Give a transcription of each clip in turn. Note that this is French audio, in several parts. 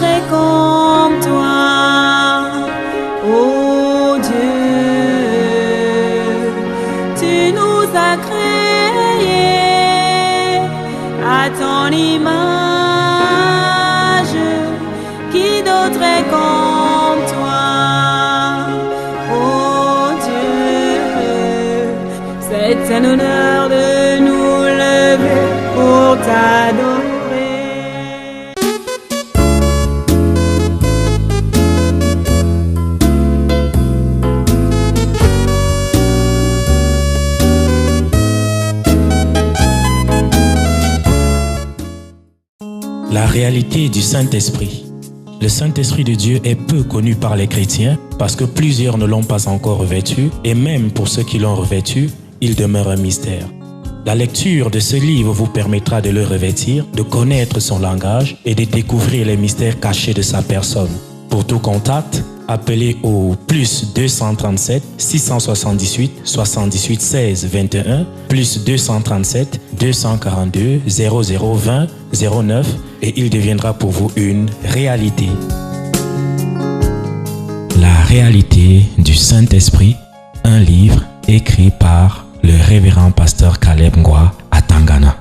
d'autre est comme toi, ô Dieu. Tu nous as créés à ton image. Qui d'autre est comme toi, ô Dieu. C'est un honneur de nous lever pour t'adorer. La réalité du Saint-Esprit. Le Saint-Esprit de Dieu est peu connu par les chrétiens parce que plusieurs ne l'ont pas encore revêtu et même pour ceux qui l'ont revêtu, il demeure un mystère. La lecture de ce livre vous permettra de le revêtir, de connaître son langage et de découvrir les mystères cachés de sa personne. Pour tout contact, appelez au plus 237 678 78 16 21 plus 237 242 0020 09 et il deviendra pour vous une réalité. La réalité du Saint-Esprit, un livre écrit par le révérend pasteur Caleb Ngwa à Tangana.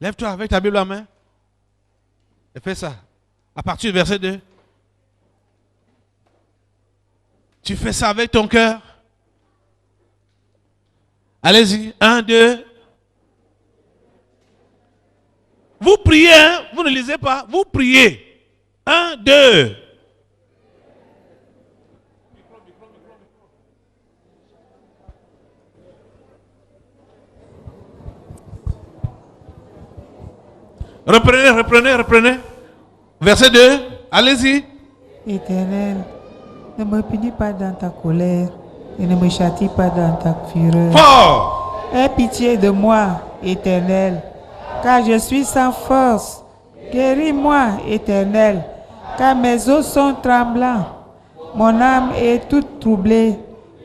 Lève-toi avec ta Bible en main et fais ça. À partir du verset 2. Tu fais ça avec ton cœur. Allez-y. 1, 2. Vous priez, hein? Vous ne lisez pas. Vous priez. 1, 2. Reprenez. Verset 2. Allez-y. Éternel, ne me punis pas dans ta colère et ne me châtie pas dans ta fureur. Fort. Aie pitié de moi, Éternel, car je suis sans force. Guéris-moi, Éternel, car mes os sont tremblants. Mon âme est toute troublée.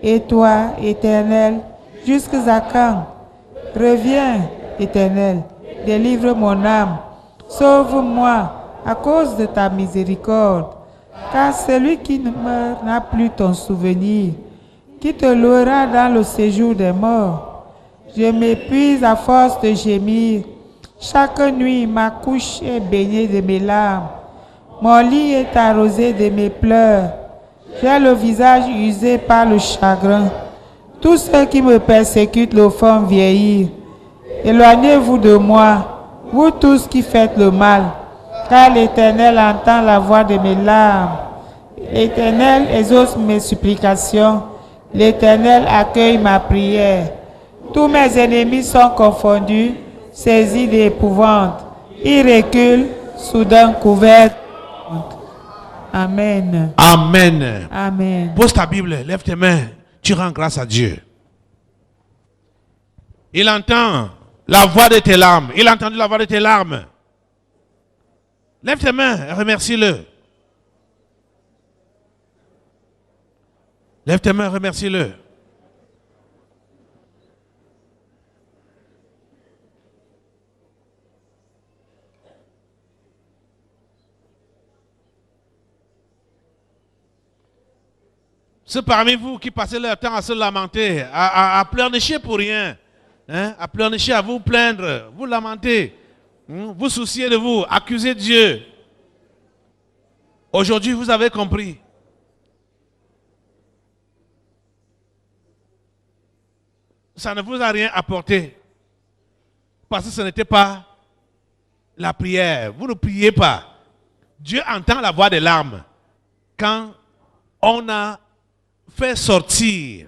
Et toi, Éternel, jusqu'à quand? Reviens, Éternel, délivre mon âme. Sauve-moi à cause de ta miséricorde, car celui qui ne meurt n'a plus ton souvenir, qui te louera dans le séjour des morts. Je m'épuise à force de gémir. Chaque nuit, ma couche est baignée de mes larmes. Mon lit est arrosé de mes pleurs. J'ai le visage usé par le chagrin. Tous ceux qui me persécutent le font vieillir. Éloignez-vous de moi, vous tous qui faites le mal, car l'Éternel entend la voix de mes larmes. L'Éternel exauce mes supplications. L'Éternel accueille ma prière. Tous mes ennemis sont confondus, saisis d'épouvante. Ils reculent, soudain couverts. Amen. Amen. Amen. Pose ta Bible, lève tes mains. Tu rends grâce à Dieu. Il entend la voix de tes larmes. Il a entendu la voix de tes larmes. Lève tes mains et remercie-le. Lève tes mains et remercie-le. Ceux parmi vous qui passez leur temps à se lamenter, à pleurnicher pour rien, hein, à pleurnicher, à vous plaindre, vous lamenter, vous soucier de vous, accuser Dieu. Aujourd'hui, vous avez compris. Ça ne vous a rien apporté. Parce que ce n'était pas la prière. Vous ne priez pas. Dieu entend la voix des larmes. Quand on a fait sortir,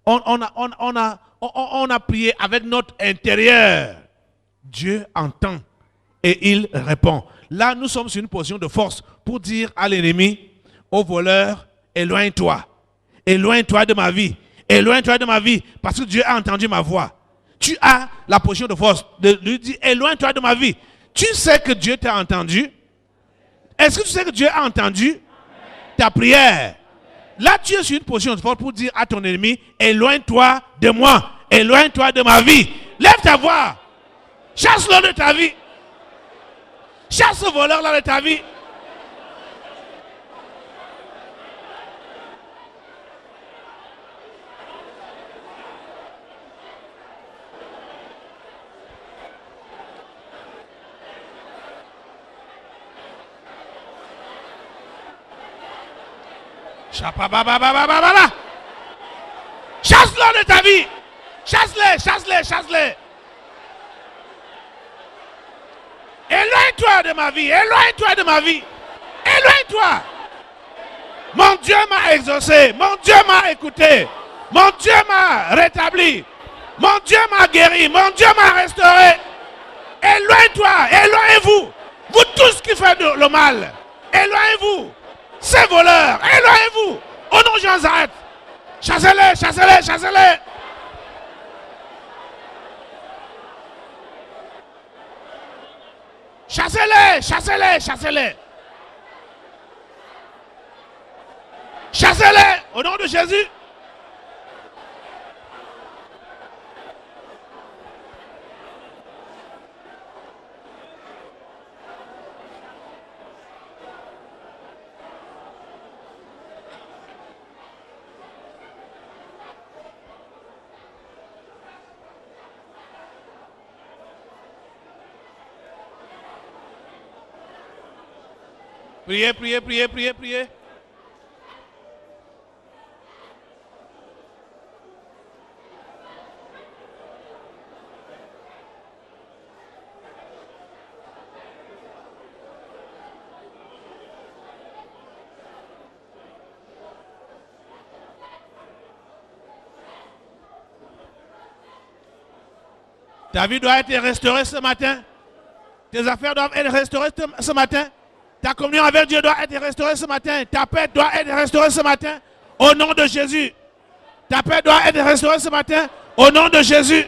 on a prié avec notre intérieur. Dieu entend et il répond. Là, nous sommes sur une position de force pour dire à l'ennemi, au voleur, éloigne-toi. Éloigne-toi de ma vie. Éloigne-toi de ma vie parce que Dieu a entendu ma voix. tu as la position de force de lui dire, éloigne-toi de ma vie. Tu sais que Dieu t'a entendu? Est-ce que tu sais que Dieu a entendu ta prière? Là, tu es sur une position de force pour dire à ton ennemi, éloigne-toi de moi, éloigne-toi de ma vie. Lève ta voix. Chasse-le de ta vie. Chasse ce voleur-là de ta vie. Chasse-le de ta vie. Chasse-le, chasse-le, chasse-le. Éloigne-toi de ma vie, éloigne-toi de ma vie. Éloigne-toi. Mon Dieu m'a exaucé, mon Dieu m'a écouté, mon Dieu m'a rétabli, mon Dieu m'a guéri, mon Dieu m'a restauré. Éloigne-toi, éloignez-vous. Vous tous qui faites le mal, éloignez-vous. Ces voleurs, éloignez-vous. Au nom de Jean Zareth. Chassez-les, chassez-les, chassez-les. Chassez-les, chassez-les, chassez-les. Chassez-les au nom de Jésus. Priez, priez, priez, priez, priez. Ta vie doit être restaurée ce matin. Tes affaires doivent être restaurées ce matin. Ta communion avec Dieu doit être restaurée ce matin. Ta paix doit être restaurée ce matin. Au nom de Jésus. Ta paix doit être restaurée ce matin. Au nom de Jésus.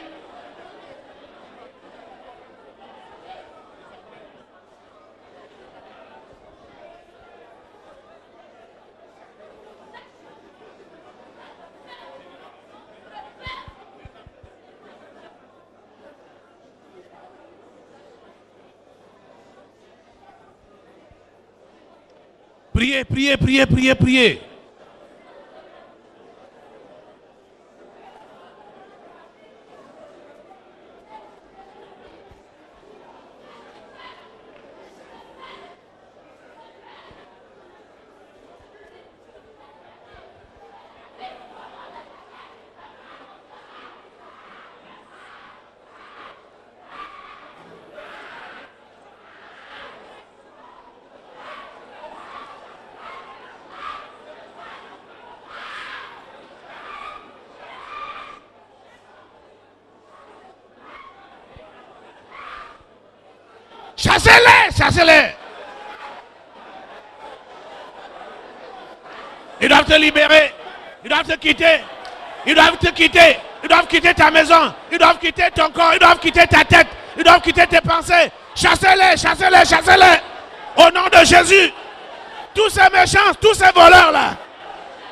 Priez, priez, priez, priez, priez. Chassez-les, chassez-les. Ils doivent te libérer. Ils doivent te quitter. Ils doivent te quitter. Ils doivent quitter ta maison. Ils doivent quitter ton corps. Ils doivent quitter ta tête. Ils doivent quitter tes pensées. Chassez-les, chassez-les, chassez-les. Au nom de Jésus. Tous ces méchants, tous ces voleurs-là.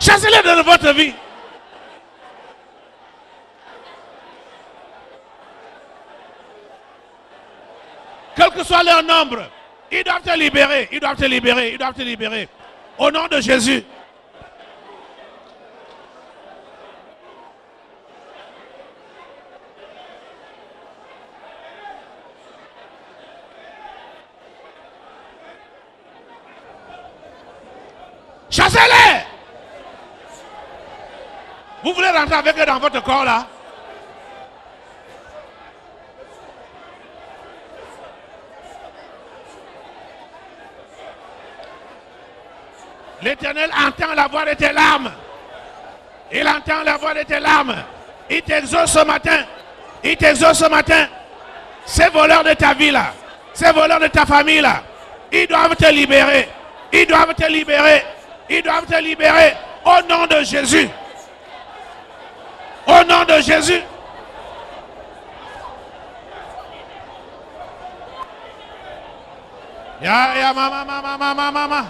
Chassez-les de votre vie. Quel que soit leur nombre, ils doivent te libérer, ils doivent te libérer, ils doivent te libérer. Au nom de Jésus. Chassez-les! Vous voulez rentrer avec eux dans votre corps là? L'Éternel entend la voix de tes larmes. Il entend la voix de tes larmes. Il t'exauce ce matin. Il t'exauce ce matin. Ces voleurs de ta vie là, ces voleurs de ta famille là, ils doivent te libérer. Ils doivent te libérer. Ils doivent te libérer. Au nom de Jésus. Au nom de Jésus. Ya mama.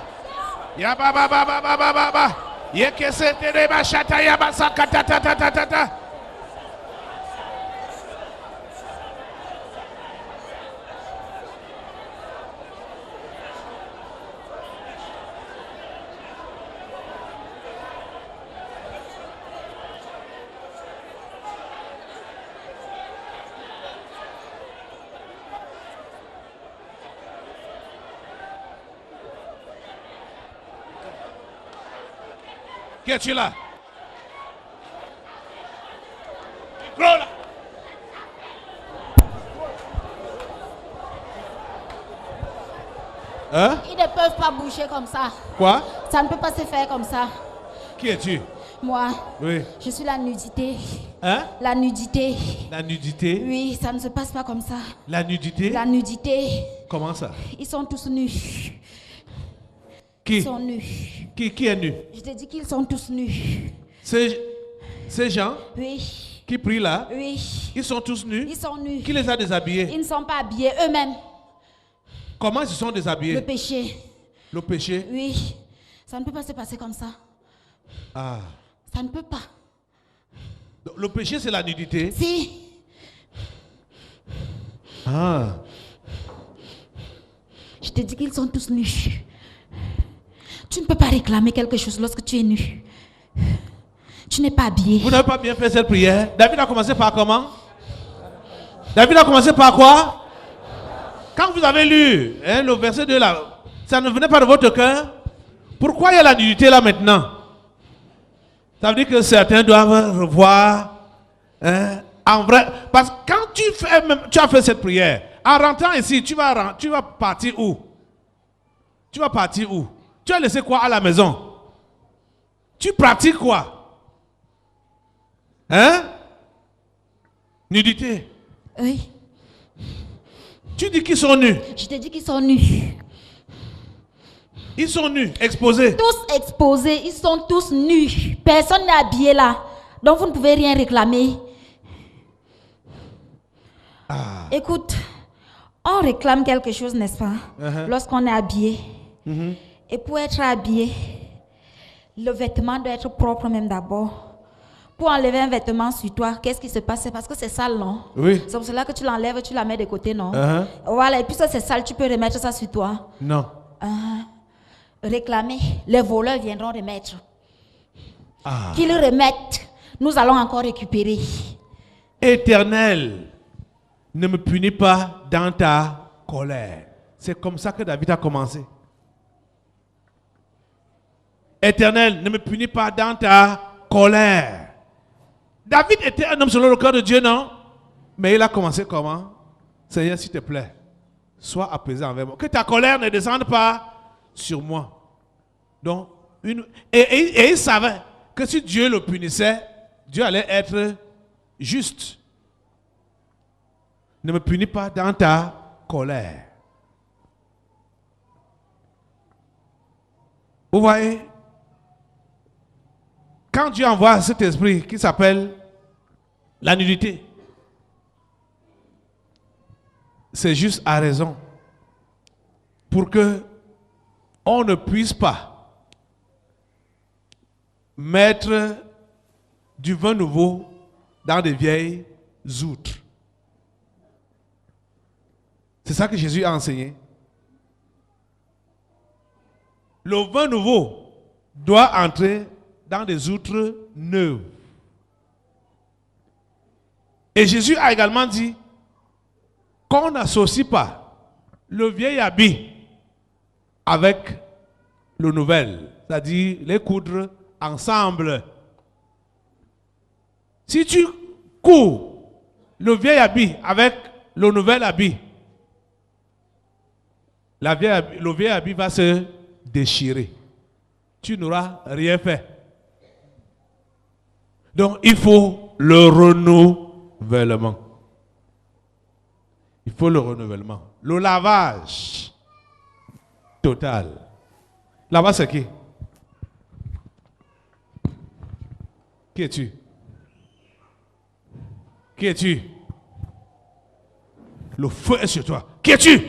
Ya ba. Ye kese tere ba shata ya ba sakata ta. Qui es-tu là? Micro là. Hein? Ils ne peuvent pas bouger comme ça. Quoi? Ça ne peut pas se faire comme ça. Qui es-tu? Moi, Oui. je suis la nudité. Hein? La nudité. La nudité? Oui, ça ne se passe pas comme ça. La nudité? La nudité. Comment ça? Ils sont tous nus. Qui? Ils sont nus. Qui est nu? Je te dis qu'ils sont tous nus. Ces gens Oui. qui prient là, Oui. ils sont tous nus? Ils sont nus. Qui les a déshabillés? Ils ne sont pas habillés eux-mêmes. Comment ils se sont déshabillés? Le péché. Le péché? Oui. Ça ne peut pas se passer comme ça. Ah. Ça ne peut pas. Donc, le péché, c'est la nudité? Si. Ah. Je te dis qu'ils sont tous nus. Tu ne peux pas réclamer quelque chose lorsque tu es nu. Tu n'es pas habillé. Vous n'avez pas bien fait cette prière. David a commencé par comment? David a commencé par quoi? Quand vous avez lu le verset 2 là, ça ne venait pas de votre cœur? Pourquoi il y a la nudité là maintenant? Ça veut dire que certains doivent revoir en vrai. Parce que quand tu as fait cette prière, en rentrant ici, tu vas partir où? Tu vas partir où? Tu as laissé quoi à la maison? Tu pratiques quoi? Hein? Nudité. Oui. Tu dis qu'ils sont nus. Je te dis qu'ils sont nus. Ils sont nus, exposés. Tous exposés, ils sont tous nus. Personne n'est habillé là. Donc vous ne pouvez rien réclamer. Écoute, on réclame quelque chose, n'est-ce pas? Lorsqu'on est habillé. Et pour être habillé, le vêtement doit être propre même d'abord. Pour enlever un vêtement sur toi, qu'est-ce qui se passe? C'est parce que c'est sale, non? Oui. C'est pour cela que tu l'enlèves, tu la mets de côté, non? Voilà, et puis ça c'est sale, tu peux remettre ça sur toi. Non. Réclamer, les voleurs viendront remettre. Qu'ils remettent, nous allons encore récupérer. Éternel, ne me punis pas dans ta colère. C'est comme ça que David a commencé. Éternel, ne me punis pas dans ta colère. David était un homme selon le cœur de Dieu, non? Mais il a commencé comment? Seigneur, s'il te plaît, sois apaisé envers moi. Que ta colère ne descende pas sur moi. Donc, et il savait que si Dieu le punissait, Dieu allait être juste. Ne me punis pas dans ta colère. Vous voyez? Quand Dieu envoie cet esprit qui s'appelle la nudité, c'est juste à raison pour que on ne puisse pas mettre du vin nouveau dans des vieilles outres. C'est ça que Jésus a enseigné. Le vin nouveau doit entrer dans des outres neuves. Et Jésus a également dit qu'on n'associe pas le vieil habit avec le nouvel, c'est-à-dire les coudre ensemble. Si tu couds le vieil habit avec le nouvel habit, le vieil habit va se déchirer. Tu n'auras rien fait. Donc, il faut le renouvellement. Il faut le renouvellement. Le lavage total. Là-bas, c'est qui? Qui es-tu? Qui es-tu? Le feu est sur toi. Qui es-tu?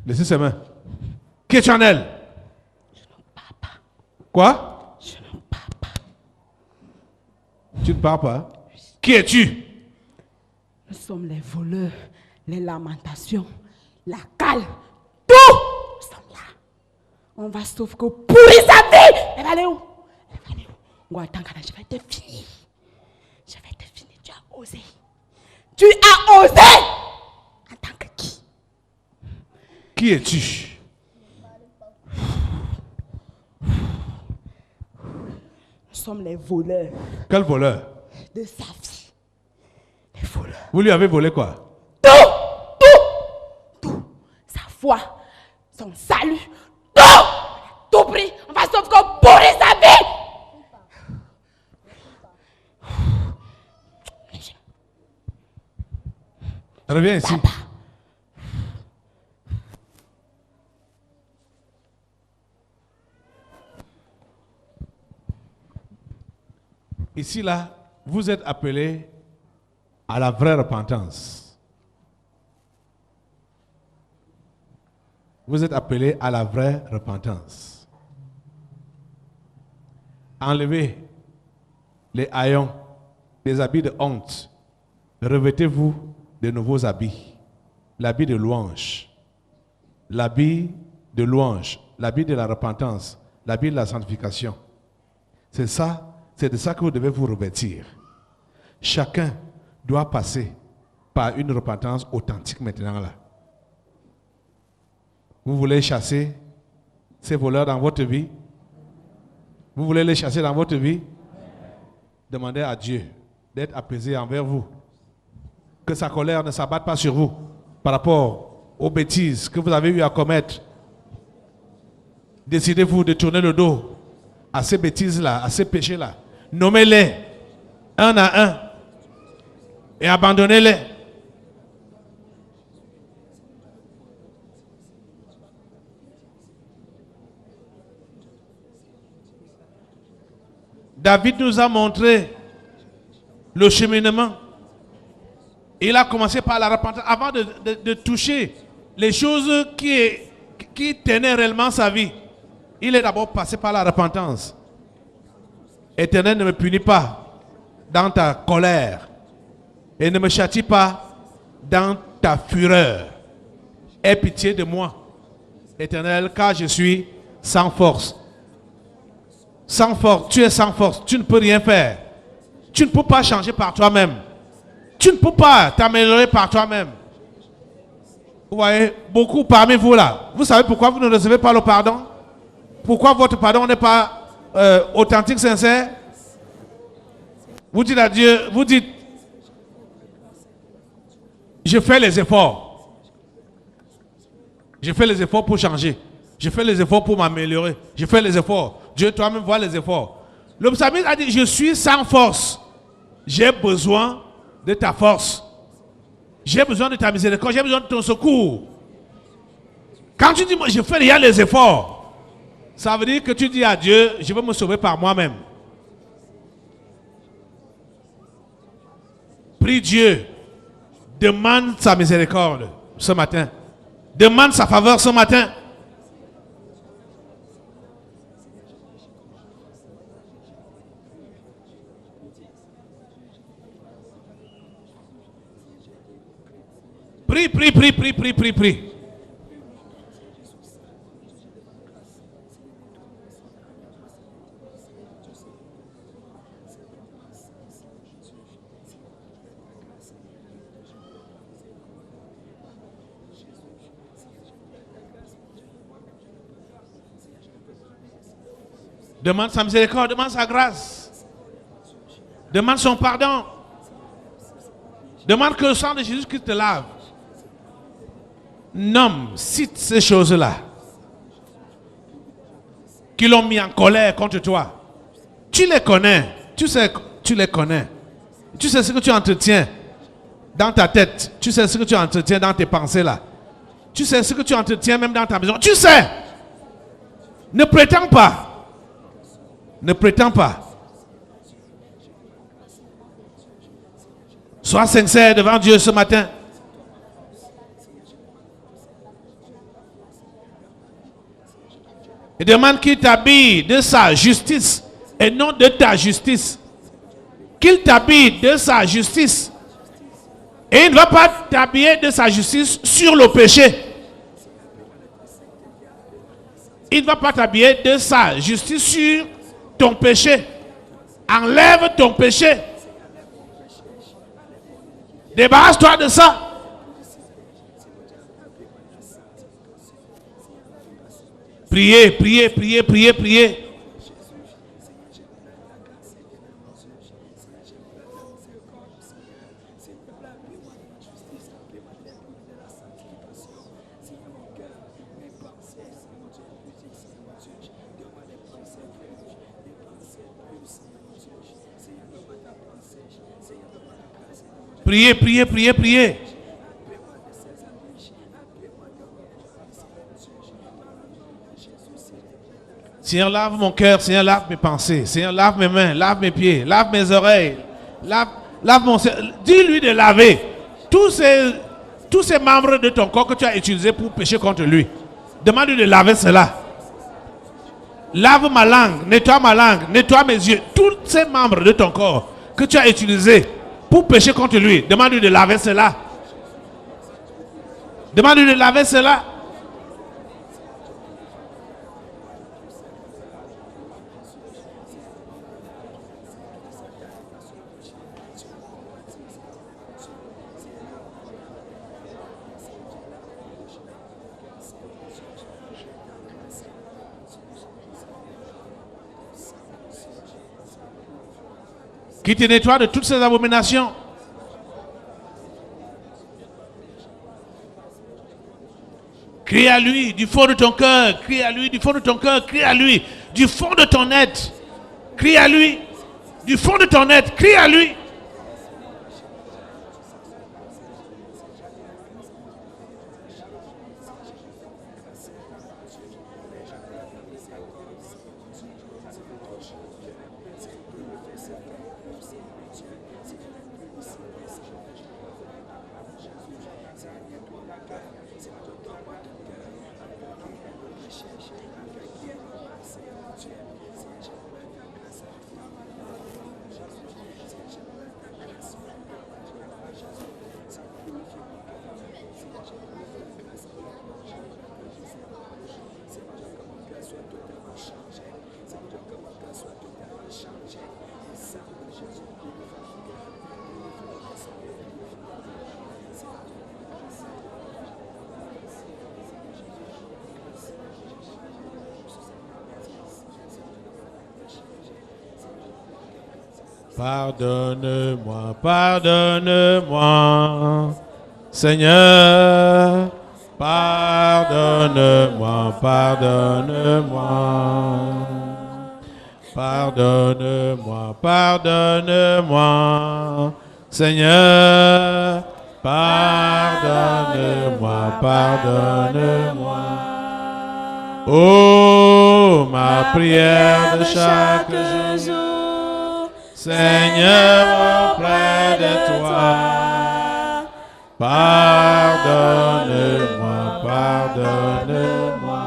Laissez ses mains. Qui est Chanel? Quoi? Je ne pars pas. Tu ne pars pas? Qui es-tu? Nous sommes les voleurs, les lamentations, la cale, tout. Nous sommes là. On va sauf que pourrir sa vie. Elle va aller où? Elle va aller où? Attends, je vais te finir. Je vais te finir. Tu as osé. Tu as osé. En tant que qui? Qui es-tu? Nous sommes les voleurs Quel voleur? de sa vie. Les voleurs. Vous lui avez volé quoi? Tout. Sa foi, son salut, tout pris. On va sauf qu'on pourrit sa vie. Reviens ici. Ici, là, vous êtes appelés à la vraie repentance. Vous êtes appelés à la vraie repentance. Enlevez les haillons, les habits de honte. Revêtez-vous de nouveaux habits. L'habit de louange. L'habit de louange. L'habit de la repentance. L'habit de la sanctification. C'est ça. C'est de ça que vous devez vous revêtir. Chacun doit passer par une repentance authentique maintenant là. Vous voulez chasser ces voleurs dans votre vie? Vous voulez les chasser dans votre vie? Demandez à Dieu d'être apaisé envers vous. Que sa colère ne s'abatte pas sur vous par rapport aux bêtises que vous avez eu à commettre. Décidez-vous de tourner le dos à ces bêtises-là, à ces péchés-là. Nommez-les un à un et abandonnez-les. David nous a montré le cheminement. Il a commencé par la repentance avant de toucher les choses qui tenaient réellement sa vie. Il est d'abord passé par la repentance. Éternel, ne me punis pas dans ta colère et ne me châtie pas dans ta fureur. Aie pitié de moi, Éternel, car je suis sans force. Sans force, tu es sans force, tu ne peux rien faire. Tu ne peux pas changer par toi-même. Tu ne peux pas t'améliorer par toi-même. Vous voyez, beaucoup parmi vous là, vous savez pourquoi vous ne recevez pas le pardon? Pourquoi votre pardon n'est pas authentique, sincère? Vous dites à Dieu, vous dites, je fais les efforts. Je fais les efforts pour changer. Je fais les efforts pour m'améliorer. Je fais les efforts. Dieu, toi-même, vois les efforts. Le psalmiste a dit, je suis sans force. J'ai besoin de ta force. J'ai besoin de ta miséricorde. J'ai besoin de ton secours. Quand tu dis, moi, je fais déjà les efforts, ça veut dire que tu dis à Dieu, je vais me sauver par moi-même. Prie Dieu. Demande sa miséricorde ce matin. Demande sa faveur ce matin. Prie, prie, prie, prie, prie, prie, prie. Demande sa miséricorde, demande sa grâce. Demande son pardon. Demande que le sang de Jésus-Christ te lave. Nomme, cite ces choses-là qui l'ont mis en colère contre toi. Tu les connais. Tu sais, tu les connais. Tu sais ce que tu entretiens dans ta tête. Tu sais ce que tu entretiens dans tes pensées là. Tu sais ce que tu entretiens même dans ta maison. Tu sais. Ne prétends pas. Ne prétends pas. Sois sincère devant Dieu ce matin. Et demande qu'il t'habille de sa justice et non de ta justice. Qu'il t'habille de sa justice. Et il ne va pas t'habiller de sa justice sur le péché. Il ne va pas t'habiller de sa justice sur ton péché. Enlève ton péché. Débarrasse-toi de ça. Priez, priez, priez, priez, priez. Priez, priez, priez, priez. Seigneur, lave mon cœur, Seigneur, lave mes pensées, Seigneur, lave mes mains, lave mes pieds, lave mes oreilles, lave mon... Dis-lui de laver tous ces membres de ton corps que tu as utilisés pour pécher contre lui. Demande-lui de laver cela. Lave ma langue, nettoie mes yeux. Tous ces membres de ton corps que tu as utilisés pour pécher contre lui, demande-lui de laver cela. Demande-lui de laver cela. Qui te nettoie de toutes ces abominations. Crie à lui du fond de ton cœur, crie à lui du fond de ton cœur, crie à lui du fond de ton être. Crie à lui du fond de ton être, crie à lui. Pardonne-moi, pardonne-moi, Seigneur, pardonne-moi, pardonne-moi, pardonne-moi, pardonne-moi, Seigneur, pardonne-moi, pardonne-moi. Oh, ma prière de chaque jour, Seigneur, auprès de toi, pardonne-moi, pardonne-moi.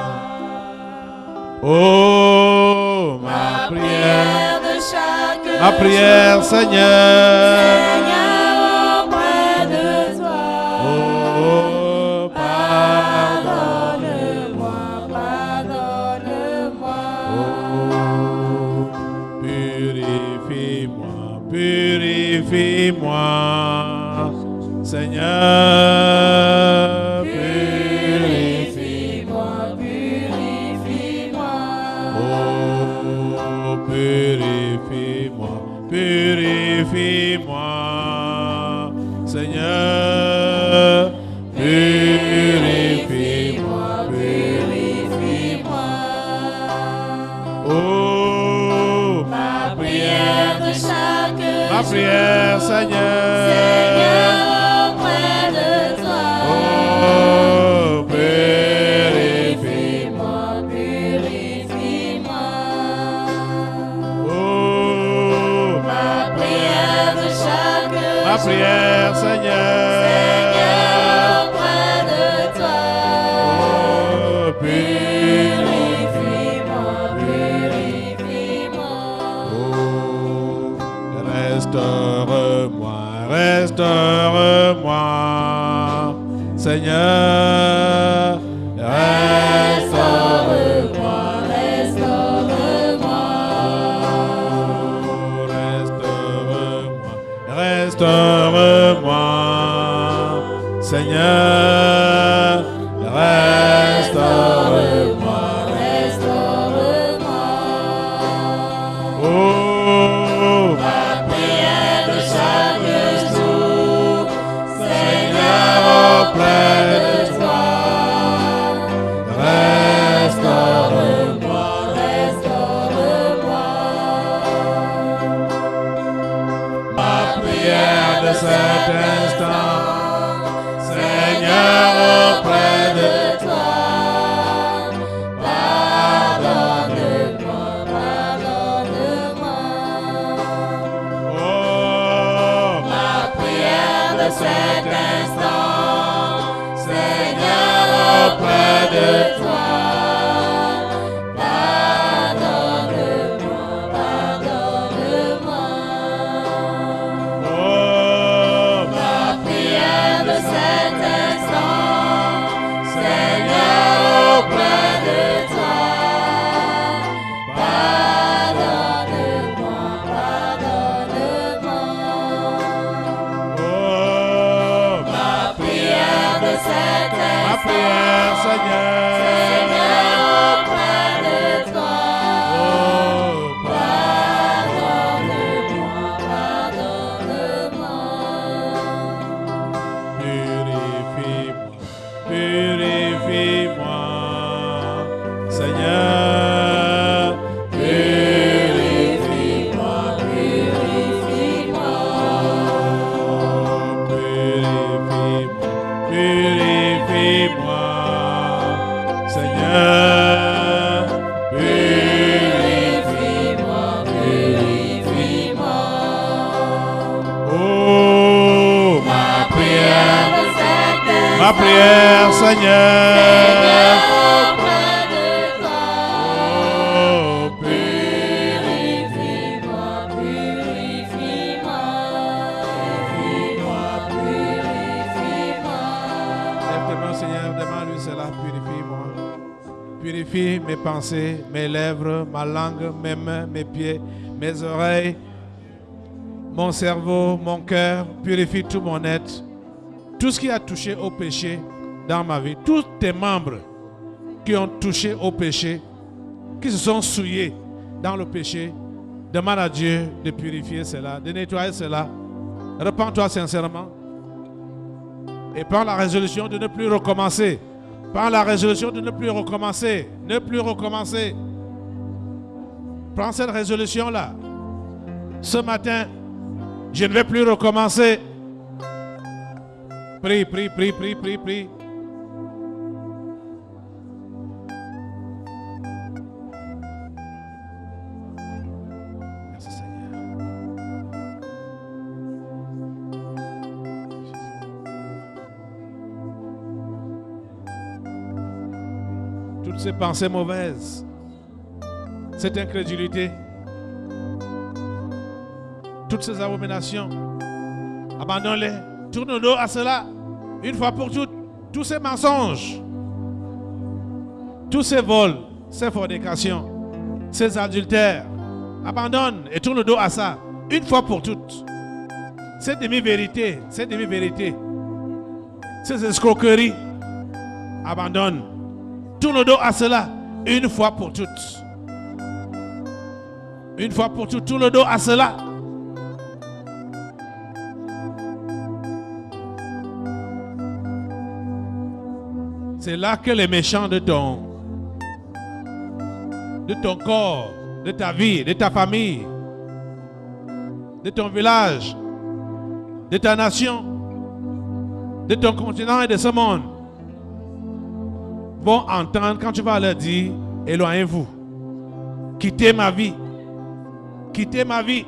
Oh, ma prière de chaque jour, ma prière, Seigneur, auprès de toi. Oh, pardonne-moi, pardonne-moi. Oh, purifie-moi, Seigneur, purifie-moi, purifie-moi. Oh, purifie-moi, purifie-moi, Seigneur, purifie-moi, purifie-moi. Oh, ma prière de chaque jour, ma prière, Seigneur, auprès de toi. Oh, purifie-moi, purifie-moi. Oh, ma prière de chaque jour, ma prière, Seigneur, auprès de toi. Oh, purifie-moi, restaure-moi, Seigneur, restaure-moi, restaure-moi, Seigneur, restaure-moi. Oh, ma prière de chaque jour, Seigneur, auprès de toi, restaure-moi, restaure-moi. Ma prière de cet instant, Seigneur, auprès de toi, pardonne-moi, pardonne-moi. Oh, ma prière de cet instant, Seigneur, auprès de toi, pardonne-moi, pardonne-moi. Oh, ma prière de cet instant, Seigneur, auprès de toi, pardonne-moi, pardonne-moi. Oh, ma prière de cet instant, ma prière, Seigneur, auprès de toi, pardonne-moi, pardonne-moi. Purifie-moi, purifie-moi, Seigneur, purifie-moi, purifie-moi, purifie-moi, purifie-moi, Seigneur, purifie-moi, purifie-moi. Oh, ma prière, Seigneur, auprès de toi. Oh, purifie-moi, purifie-moi, purifie-moi. Lève tes mains, Seigneur, demande-lui cela, purifie-moi. Purifie mes pensées, mes lèvres, ma langue, mes mains, mes pieds, mes oreilles, mon cerveau, mon cœur. Purifie tout mon être. Tout ce qui a touché au péché dans ma vie, tous tes membres qui ont touché au péché, qui se sont souillés dans le péché, demande à Dieu de purifier cela, de nettoyer cela. Repends-toi sincèrement et prends la résolution de ne plus recommencer. Prends la résolution de ne plus recommencer. Ne plus recommencer. Prends cette résolution-là. Ce matin, je ne vais plus recommencer. Prie, prie, prie, prie, prie, prie. Merci Seigneur. Toutes ces pensées mauvaises, cette incrédulité, toutes ces abominations, abandonne-les. Tourne le dos à cela, une fois pour toutes. Tous ces mensonges, tous ces vols, ces fornications, ces adultères, abandonne et tourne le dos à ça, une fois pour toutes. Ces demi-vérités, ces escroqueries, abandonne. Tourne le dos à cela, une fois pour toutes. Une fois pour toutes, tourne le dos à cela. C'est là que les méchants de ton corps, de ta vie, de ta famille, de ton village, de ta nation, de ton continent et de ce monde vont entendre quand tu vas leur dire, éloignez-vous, quittez ma vie, quittez ma vie.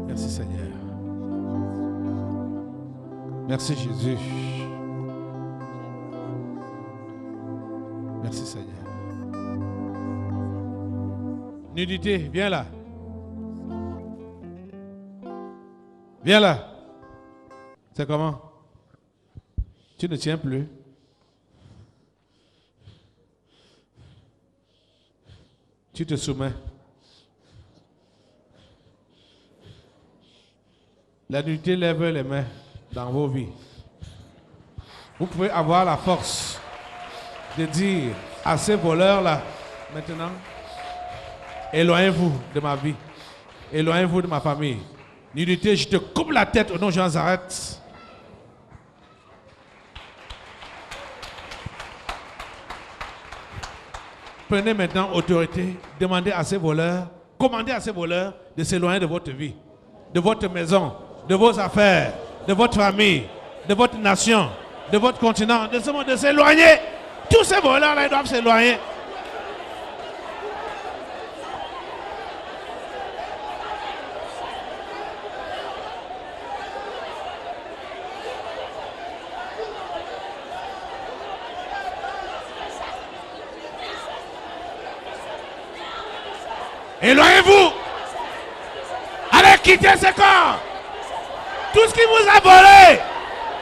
Merci Seigneur. Merci Jésus. Merci Seigneur. Nudité, viens là. Viens là. C'est comment? Tu ne tiens plus. Tu te soumets. La nudité lève les mains dans vos vies. Vous pouvez avoir la force de dire à ces voleurs-là, maintenant, éloignez-vous de ma vie. Éloignez-vous de ma famille. Nudité, je te coupe la tête au nom de Jean Zareth. Prenez maintenant autorité, demandez à ces voleurs, commandez à ces voleurs de s'éloigner de votre vie, de votre maison, de vos affaires, de votre famille, de votre nation, de votre continent, de ce monde, de s'éloigner. Tous ces voleurs-là, ils doivent s'éloigner. Éloignez-vous. Allez quitter ce corps. Tout ce qui vous a volé,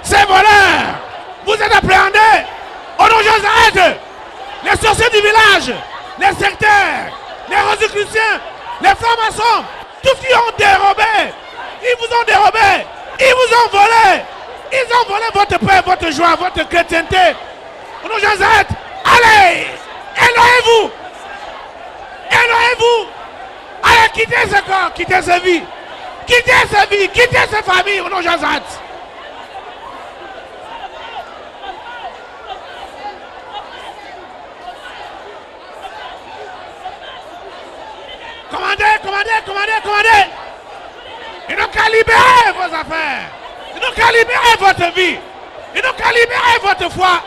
ces voleurs, vous êtes appréhendés. Au nom de Jésus, les sorciers du village, les sectaires, les rosicruciens, les francs-maçons, tous qui ont dérobé, ils vous ont dérobé, ils vous ont volé. Ils ont volé votre paix, votre joie, votre chrétienté. Au nom de Jésus, allez, éloignez-vous. Éloignez-vous. Allez, quittez ce corps, quittez sa vie. Quittez sa vie, quittez sa famille au nom de Jésus. Commandez. Ils n'ont qu'à libérer vos affaires. Ils n'ont qu'à libérer votre vie. Ils n'ont qu'à libérer votre foi.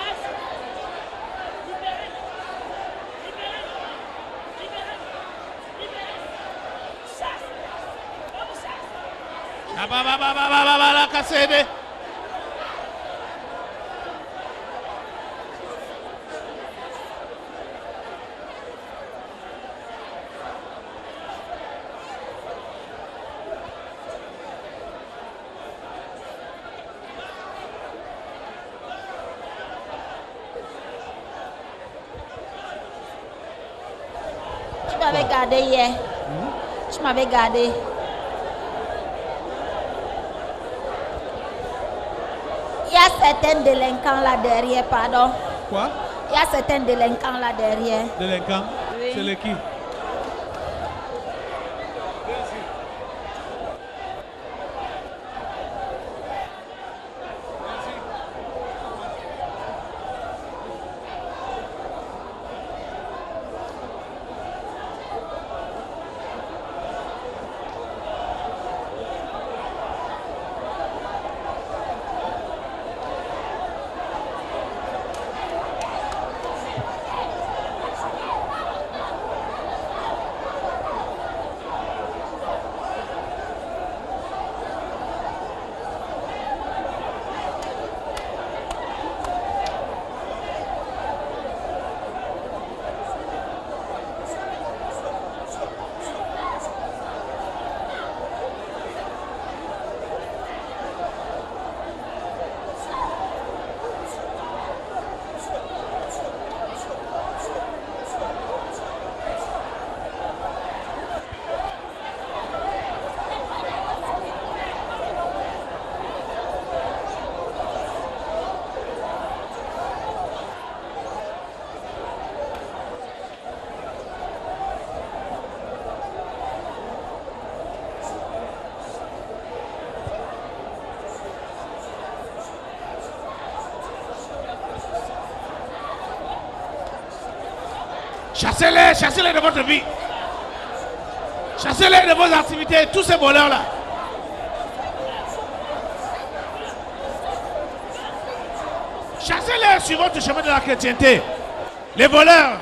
Tu m'avais gardé hier. Tu m'avais gardé. Il y a certains délinquants là derrière, pardon. Quoi? Il y a certains délinquants là derrière. Délinquants? Oui. C'est les qui? Chassez-les de votre vie. Chassez-les de vos activités, tous ces voleurs-là. Chassez-les sur votre chemin de la chrétienté. Les voleurs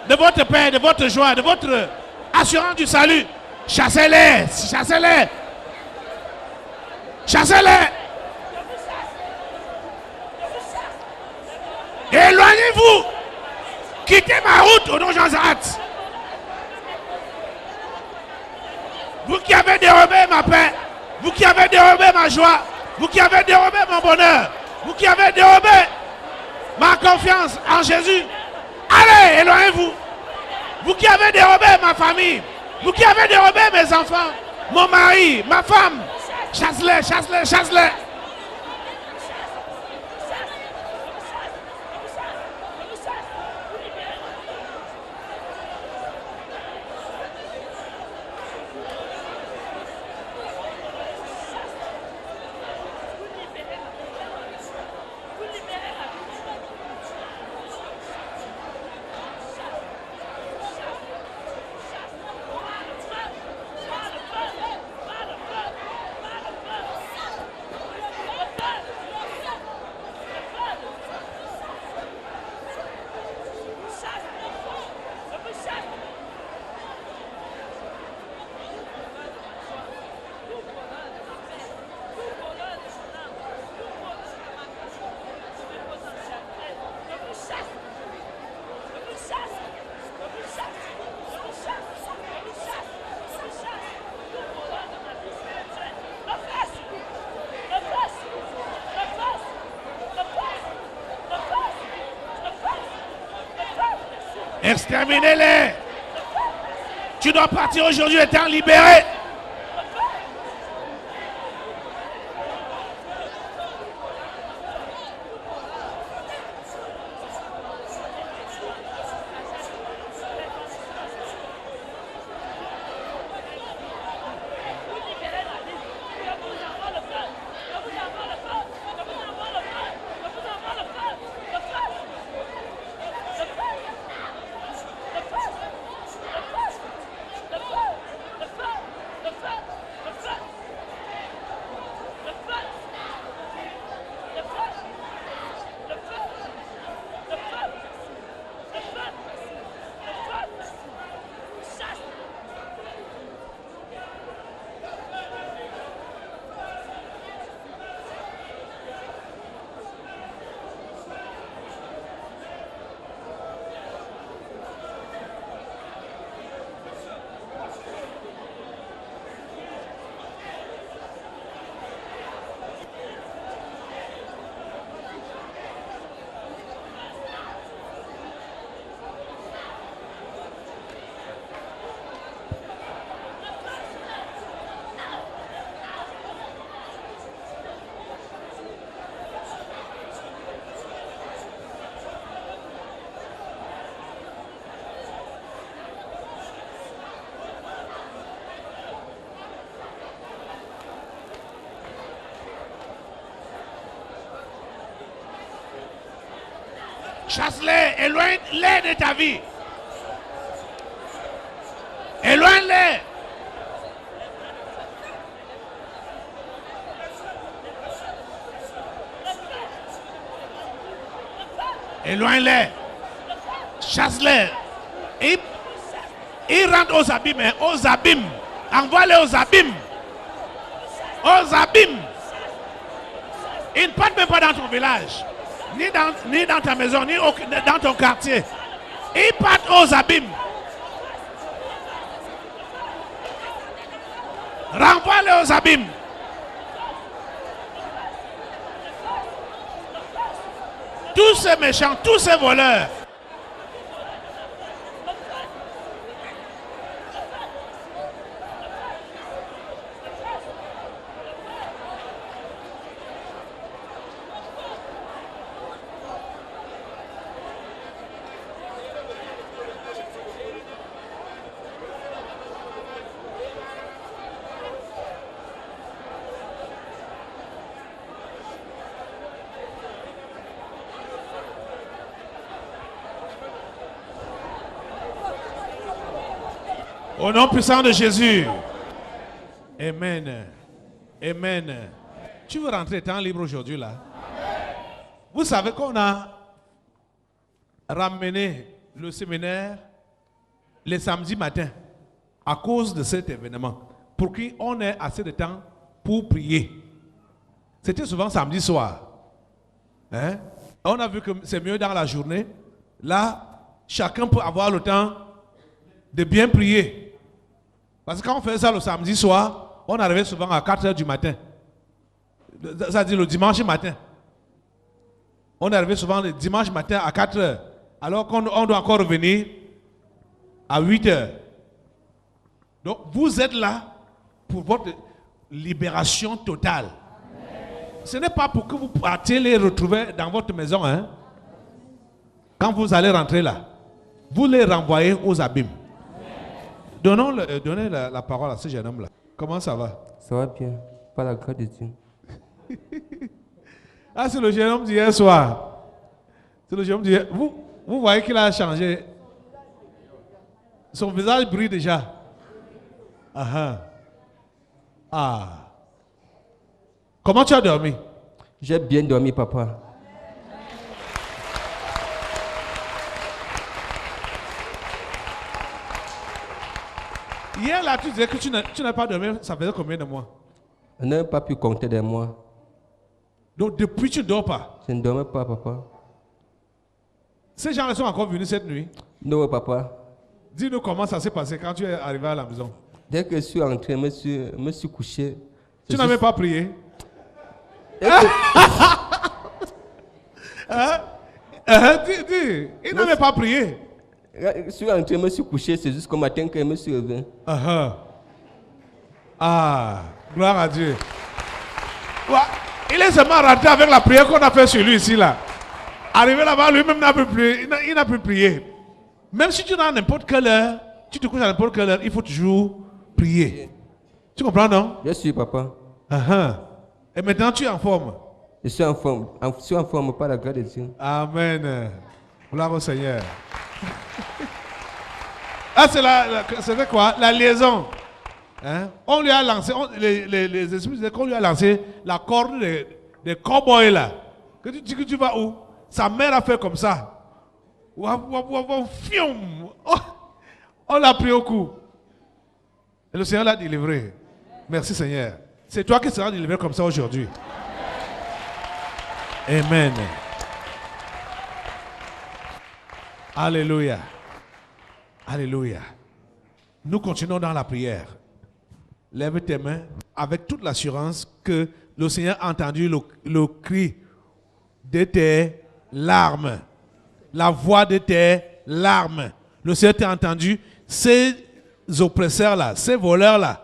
de votre paix, de votre joie, de votre assurance du salut. Chassez-les, chassez-les. Chassez-les. Éloignez-vous. Quittez ma route au nom de Jean-Zareth. Vous qui avez dérobé ma paix, vous qui avez dérobé ma joie, vous qui avez dérobé mon bonheur, vous qui avez dérobé ma confiance en Jésus, allez, éloignez-vous. Vous qui avez dérobé ma famille, vous qui avez dérobé mes enfants, mon mari, ma femme, chasse-les, chasse-les, chasse-les. Exterminez-les. Tu dois partir aujourd'hui étant libéré. Chasse-les, éloigne-les de ta vie. Éloigne-les. Éloigne-les. Chasse-les. Ils rentrent aux abîmes, hein, aux abîmes. Envoie-les aux abîmes. Aux abîmes. Ils ne partent même pas dans ton village. Ni dans ta maison, ni dans ton quartier. Ils partent aux abîmes. Renvoie-les aux abîmes. Tous ces méchants, tous ces voleurs. Au nom puissant de Jésus. Amen. Amen. Tu veux rentrer temps libre aujourd'hui là? Vous savez qu'on a ramené le séminaire les samedis matins à cause de cet événement. Pour qu'on ait assez de temps pour prier. C'était souvent samedi soir. Hein? On a vu que c'est mieux dans la journée. Là, chacun peut avoir le temps de bien prier. Parce que quand on faisait ça le samedi soir, on arrivait souvent à 4 heures du matin. Ça veut dire le dimanche matin. On arrivait souvent le dimanche matin à 4 heures. Alors qu'on doit encore revenir à 8 heures. Donc vous êtes là pour votre libération totale. Ce n'est pas pour que vous partiez les retrouver dans votre maison. Hein? Quand vous allez rentrer là, vous les renvoyez aux abîmes. Donnez la parole à ce jeune homme-là. Comment ça va? Ça va bien, par la grâce de Dieu. Ah, c'est le jeune homme d'hier soir. C'est le jeune homme d'hier. Vous voyez qu'il a changé. Son visage brille déjà. Ah. Comment tu as dormi? J'ai bien dormi, papa. Hier, là, tu disais que tu n'as pas dormi. Ça faisait combien de mois? On n'a pas pu compter des mois. Donc, depuis, tu ne dors pas? Je ne dormais pas, papa. Ces gens-là sont encore venus cette nuit? Non, papa. Dis-nous comment ça s'est passé quand tu es arrivé à la maison. Dès que je suis entré, je me suis couché. Tu n'avais pas prié? Dis, il n'avait pas prié. Je suis entré, je me suis couché, c'est jusqu'au matin que je me suis réveillé. Ah, gloire à Dieu. Ouais, il est seulement rentré avec la prière qu'on a fait sur lui ici là. Arrivé là-bas, lui-même n'a plus prié. Il n'a plus prié. Même si tu es à n'importe quelle heure, tu te couches à n'importe quelle heure, il faut toujours prier. Tu comprends, non? Bien sûr, papa. Et maintenant, tu es en forme. Je suis en forme. Je suis en forme par la grâce de Dieu. Amen. Gloire au Seigneur. Ah, c'est quoi? La liaison. Hein? On lui a lancé, les esprits disaient qu'on lui a lancé la corde des cow-boys là. Que tu dis que tu vas où? Sa mère a fait comme ça. On l'a pris au cou. Et le Seigneur l'a délivré. Merci Seigneur. C'est toi qui seras délivré comme ça aujourd'hui. Amen. Alléluia. Alléluia. Nous continuons dans la prière. Lève tes mains avec toute l'assurance que le Seigneur a entendu le cri de tes larmes. La voix de tes larmes. Le Seigneur t'a entendu. Ces oppresseurs-là, ces voleurs-là,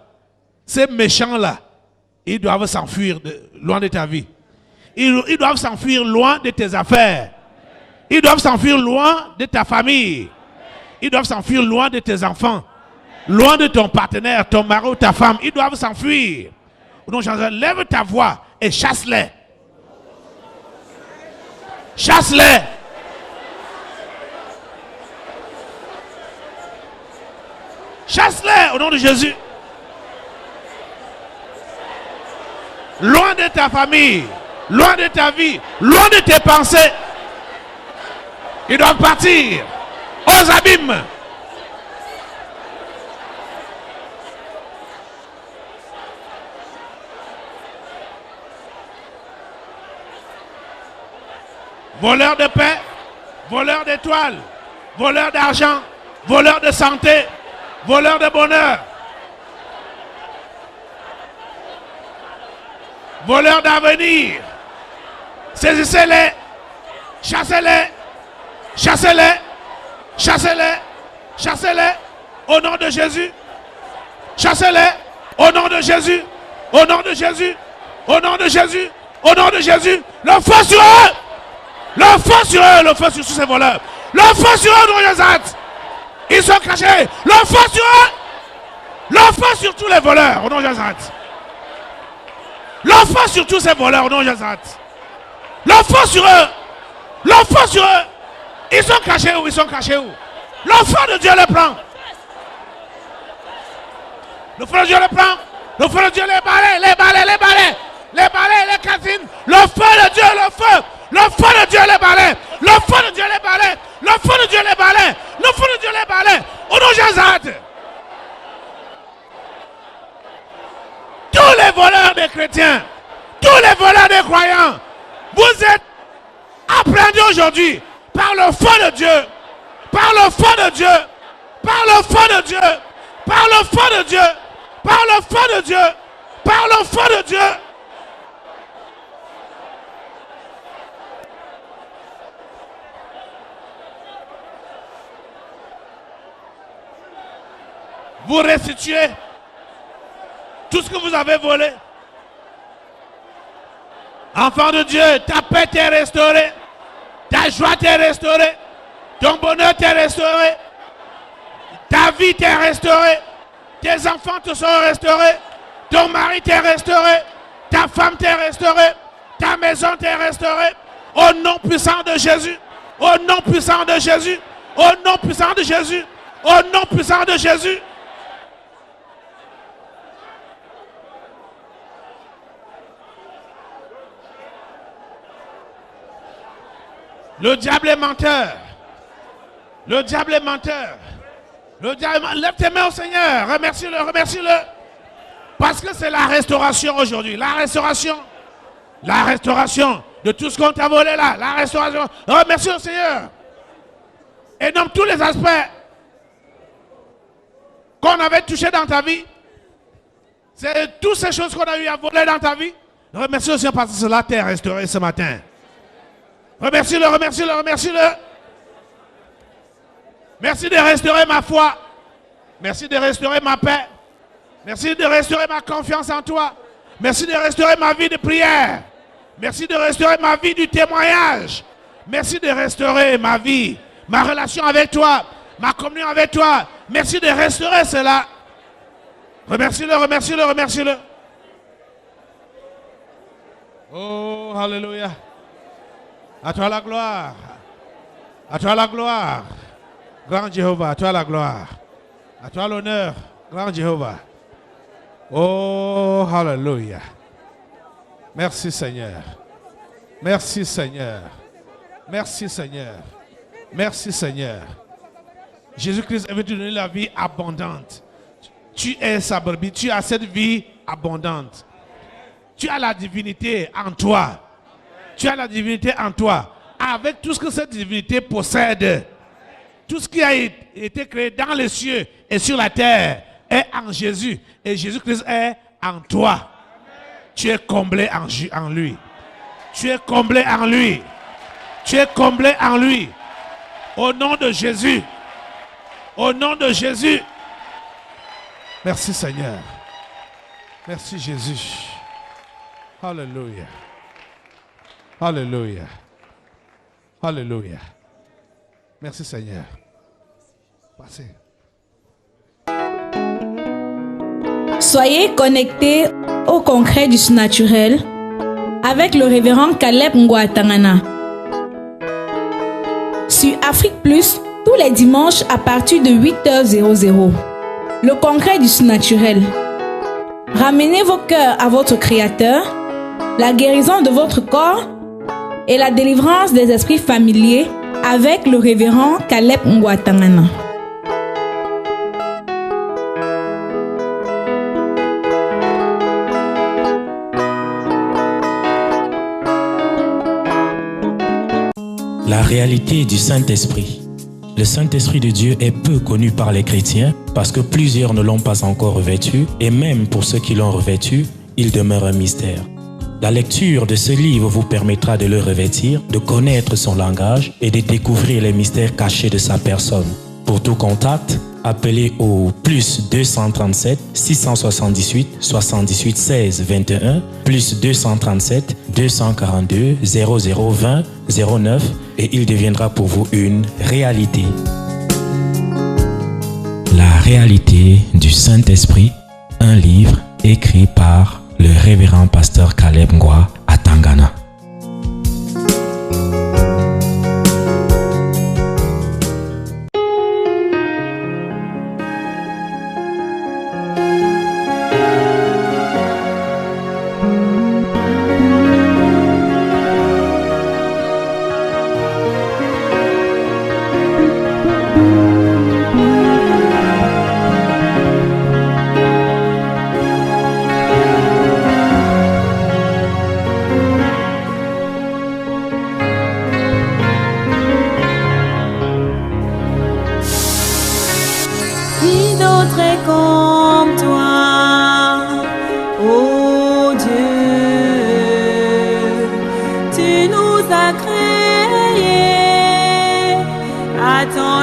ces méchants-là, ils doivent s'enfuir loin de ta vie. Ils doivent s'enfuir loin de tes affaires. Ils doivent s'enfuir loin de ta famille. Ils doivent s'enfuir loin de tes enfants. Loin de ton partenaire, ton mari ou ta femme. Ils doivent s'enfuir. Donc, lève ta voix et chasse-les. Chasse-les. Chasse-les au nom de Jésus. Loin de ta famille, loin de ta vie, loin de tes pensées. Ils doivent partir aux abîmes. Voleurs de paix, voleurs d'étoiles, voleurs d'argent, voleurs de santé, voleurs de bonheur, voleurs d'avenir. Saisissez-les, chassez-les, chassez-les, chassez-les, chassez-les au nom de Jésus. Chassez-les au nom de Jésus, au nom de Jésus, au nom de Jésus, au nom de Jésus. Le feu sur eux. Le feu sur eux, le feu sur tous ces voleurs. Le feu sur eux, non, Yazat. Ils sont cachés. Le feu sur eux. Le feu sur tous les voleurs, non, Yazat. Le feu sur tous ces voleurs, non, Yazat. Le feu sur eux. Le feu sur eux. Ils sont cachés où? Ils sont cachés où? Le feu de Dieu les prend. Le feu de Dieu les prend. Le feu de Dieu les balaye, les balaye, les balaye. Les balaye, les calcine. Le feu de Dieu, le feu. Le feu de Dieu les balaye. Le feu de Dieu les balaye. Le feu de Dieu les balaye. Le feu de Dieu les balaye. Au nom de Jésus. Tous les voleurs des chrétiens, tous les voleurs des croyants, vous êtes appréhendés aujourd'hui par le feu de Dieu. Par le feu de Dieu. Par le feu de Dieu. Par le feu de Dieu. Par le feu de Dieu. Par le feu de Dieu. Vous restituez tout ce que vous avez volé. Enfant de Dieu, ta paix t'est restaurée. Ta joie t'est restaurée. Ton bonheur t'est restauré. Ta vie t'est restaurée. Tes enfants te sont restaurés. Ton mari t'est restauré. Ta femme t'est restaurée. Ta maison t'est restaurée. Au nom puissant de Jésus. Au nom puissant de Jésus. Au nom puissant de Jésus. Au nom puissant de Jésus. Le diable est menteur. Le diable est menteur. Le diable, lève tes mains au Seigneur. Remercie-le, remercie-le. Parce que c'est la restauration aujourd'hui. La restauration. La restauration de tout ce qu'on t'a volé là. La restauration. Remercie le Seigneur. Et nomme tous les aspects qu'on avait touchés dans ta vie. C'est toutes ces choses qu'on a eu à voler dans ta vie. Remercie le Seigneur parce que cela t'est restauré ce matin. Remercie-le, remercie-le, remercie-le. Merci de restaurer ma foi. Merci de restaurer ma paix. Merci de restaurer ma confiance en toi. Merci de restaurer ma vie de prière. Merci de restaurer ma vie du témoignage. Merci de restaurer ma vie, ma relation avec toi, ma communion avec toi. Merci de restaurer cela. Remercie-le, remercie-le, remercie-le. Oh, alléluia. À toi la gloire. À toi la gloire. Grand Jéhovah, à toi la gloire. À toi l'honneur, grand Jéhovah. Oh, alléluia. Merci Seigneur. Merci Seigneur. Merci Seigneur. Merci Seigneur. Jésus-Christ est venu te donner la vie abondante. Tu es sa brebis, tu as cette vie abondante. Tu as la divinité en toi. Tu as la divinité en toi. Avec tout ce que cette divinité possède. Tout ce qui a été créé dans les cieux et sur la terre est en Jésus. Et Jésus-Christ est en toi. Tu es comblé en lui. Tu es comblé en lui. Tu es comblé en lui. Au nom de Jésus. Au nom de Jésus. Merci Seigneur. Merci Jésus. Alléluia. Alléluia. Alléluia. Merci Seigneur. Passez. Soyez connectés au concret du surnaturel avec le révérend Caleb Ngouatangana. Sur Afrique Plus, tous les dimanches à partir de 8h00. Le concret du surnaturel. Ramenez vos cœurs à votre Créateur, la guérison de votre corps et la délivrance des esprits familiers avec le révérend Caleb Ngouatangana. La réalité du Saint-Esprit. Le Saint-Esprit de Dieu est peu connu par les chrétiens parce que plusieurs ne l'ont pas encore revêtu et même pour ceux qui l'ont revêtu, il demeure un mystère. La lecture de ce livre vous permettra de le revêtir, de connaître son langage et de découvrir les mystères cachés de sa personne. Pour tout contact, appelez au plus 237 678 78 16 21 plus 237 242 0020 09 et il deviendra pour vous une réalité. La réalité du Saint-Esprit, un livre écrit par le révérend pasteur Caleb Ngouatangana.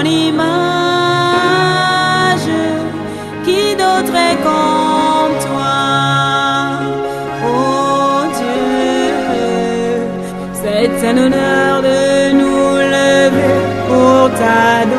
image. Qui d'autre est comme toi, oh Dieu? C'est un honneur de nous lever pour t'adorer.